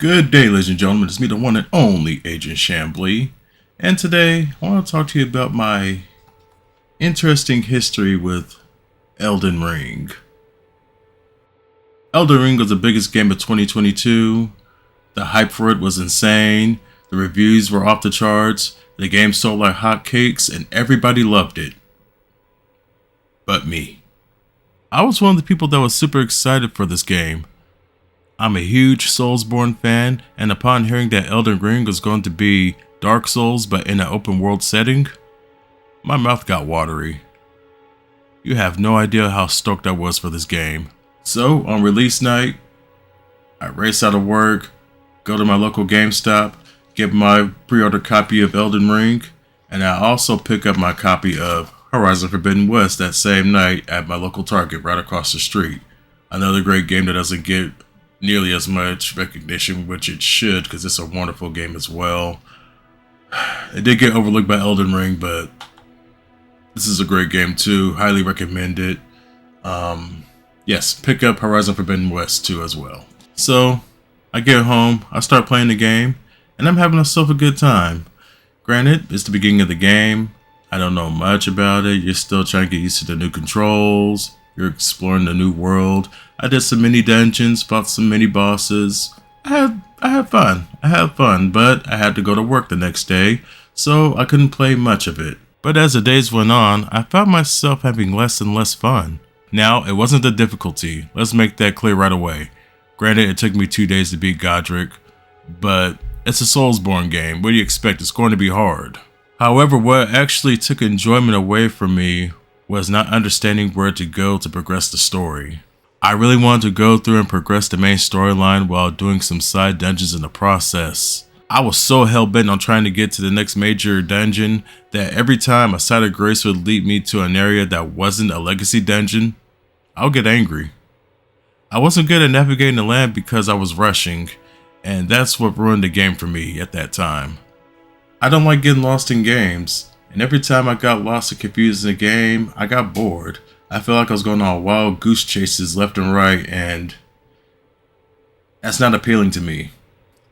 Good day, ladies and gentlemen. It's me, the one and only Agent Shambly. And today, I want to talk to you about my interesting history with Elden Ring. Elden Ring was the biggest game of 2022. The hype for it was insane. The reviews were off the charts. The game sold like hotcakes, and everybody loved it. But me. I was one of the people that was super excited for this game. I'm a huge Soulsborne fan, and upon hearing that Elden Ring was going to be Dark Souls but in an open world setting, my mouth got watery. You have no idea how stoked I was for this game. So, on release night, I race out of work, go to my local GameStop, get my pre-order copy of Elden Ring, and I also pick up my copy of Horizon Forbidden West that same night at my local Target right across the street. Another great game that doesn't get nearly as much recognition, which it should, because it's a wonderful game as well. It did get overlooked by Elden Ring, but this is a great game too. Highly recommend it. Yes, pick up Horizon Forbidden West too as well. So, I get home, I start playing the game, and I'm having myself a good time. Granted, it's the beginning of the game. I don't know much about it. You're still trying to get used to the new controls. You're exploring the new world. I did some mini dungeons, fought some mini bosses. I had fun, but I had to go to work the next day, so I couldn't play much of it. But as the days went on, I found myself having less and less fun. Now, it wasn't the difficulty. Let's make that clear right away. Granted, it took me 2 days to beat Godric, but it's a Soulsborne game. What do you expect? It's going to be hard. However, what actually took enjoyment away from me was not understanding where to go to progress the story. I really wanted to go through and progress the main storyline while doing some side dungeons in the process. I was so hell-bent on trying to get to the next major dungeon that every time a site of grace would lead me to an area that wasn't a legacy dungeon, I would get angry. I wasn't good at navigating the land because I was rushing, and that's what ruined the game for me at that time. I don't like getting lost in games, and every time I got lost and confused in a game, I got bored. I felt like I was going on wild goose chases left and right, and that's not appealing to me.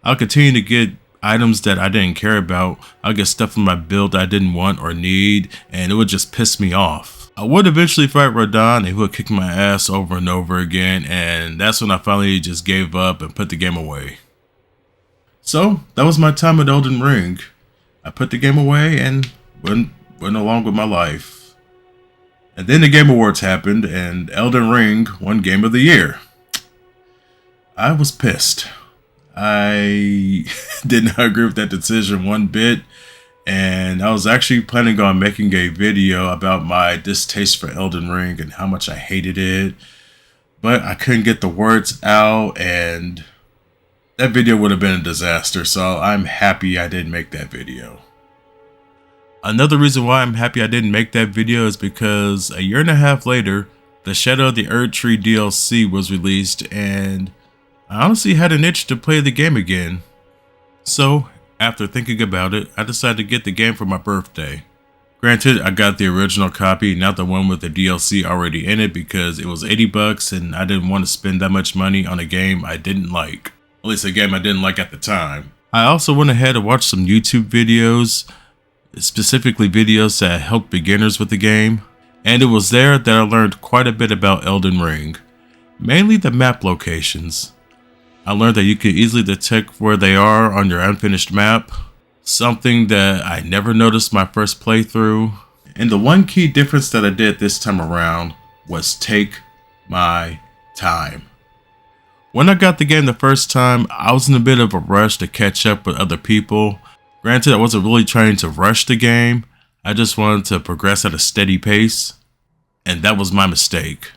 I'll continue to get items that I didn't care about. I'll get stuff in my build that I didn't want or need, and it would just piss me off. I would eventually fight Radahn, and he would kick my ass over and over again, and that's when I finally just gave up and put the game away. So, that was my time with Elden Ring. I put the game away and went along with my life. And then the Game Awards happened, and Elden Ring won Game of the Year. I was pissed. I did not agree with that decision one bit, and I was actually planning on making a video about my distaste for Elden Ring and how much I hated it, but I couldn't get the words out, and that video would have been a disaster, so I'm happy I didn't make that video. Another reason why I'm happy I didn't make that video is because a year and a half later, the Shadow of the Erdtree DLC was released, and I honestly had an itch to play the game again. So, after thinking about it, I decided to get the game for my birthday. Granted, I got the original copy, not the one with the DLC already in it, because it was $80 and I didn't want to spend that much money on a game I didn't like. At least a game I didn't like at the time. I also went ahead and watched some YouTube videos, specifically videos that helped beginners with the game, and it was there that I learned quite a bit about Elden Ring, mainly the map locations. I learned that you can easily detect where they are on your unfinished map, something that I never noticed my first playthrough, and the one key difference that I did this time around was take my time. When I got the game the first time, I was in a bit of a rush to catch up with other people. Granted, I wasn't really trying to rush the game, I just wanted to progress at a steady pace, and that was my mistake.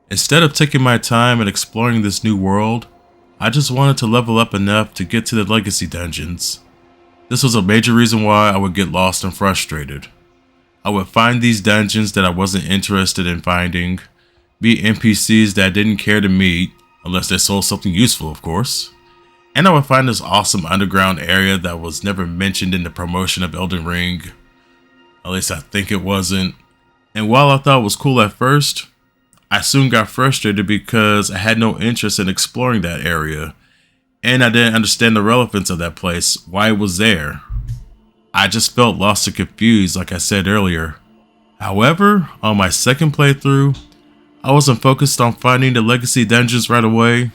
Instead of taking my time and exploring this new world, I just wanted to level up enough to get to the legacy dungeons. This was a major reason why I would get lost and frustrated. I would find these dungeons that I wasn't interested in finding, meet NPCs that I didn't care to meet, unless they sold something useful of course. And I would find this awesome underground area that was never mentioned in the promotion of Elden Ring. At least I think it wasn't. And while I thought it was cool at first, I soon got frustrated because I had no interest in exploring that area. And I didn't understand the relevance of that place, why it was there. I just felt lost and confused like I said earlier. However, on my second playthrough, I wasn't focused on finding the legacy dungeons right away.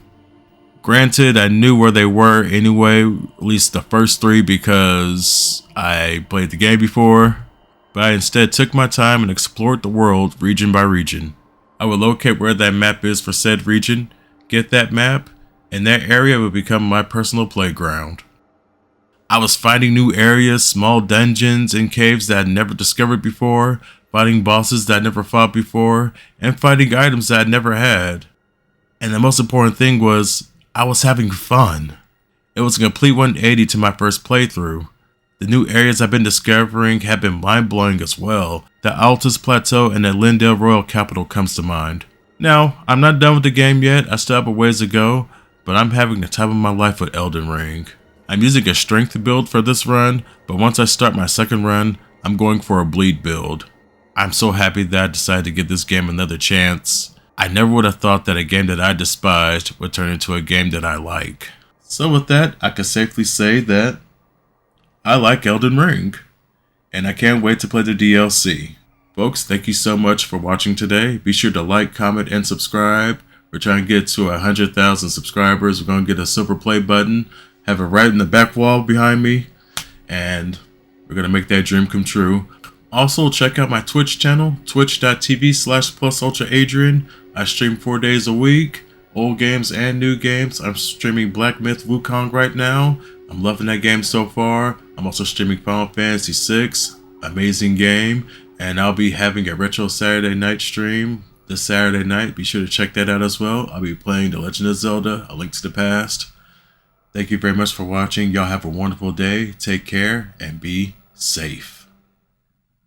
Granted, I knew where they were anyway, at least the first 3 because I played the game before, but I instead took my time and explored the world region by region. I would locate where that map is for said region, get that map, and that area would become my personal playground. I was finding new areas, small dungeons and caves that I'd never discovered before, fighting bosses that I'd never fought before, and fighting items that I'd never had. And the most important thing was, I was having fun. It was a complete 180 to my first playthrough. The new areas I've been discovering have been mind-blowing as well. The Altus Plateau and the Lindale Royal Capital comes to mind. Now, I'm not done with the game yet, I still have a ways to go, but I'm having the time of my life with Elden Ring. I'm using a strength build for this run, but once I start my second run, I'm going for a bleed build. I'm so happy that I decided to give this game another chance. I never would have thought that a game that I despised would turn into a game that I like. So with that, I can safely say that I like Elden Ring, and I can't wait to play the DLC. Folks, thank you so much for watching today. Be sure to like, comment, and subscribe. We're trying to get to 100,000 subscribers. We're going to get a silver play button, have it right in the back wall behind me, and we're going to make that dream come true. Also, check out my Twitch channel, twitch.tv/plusultraadrian. I stream 4 days a week, old games and new games. I'm streaming Black Myth Wukong right now. I'm loving that game so far. I'm also streaming Final Fantasy VI, amazing game. And I'll be having a retro Saturday night stream this Saturday night. Be sure to check that out as well. I'll be playing The Legend of Zelda, A Link to the Past. Thank you very much for watching. Y'all have a wonderful day. Take care and be safe.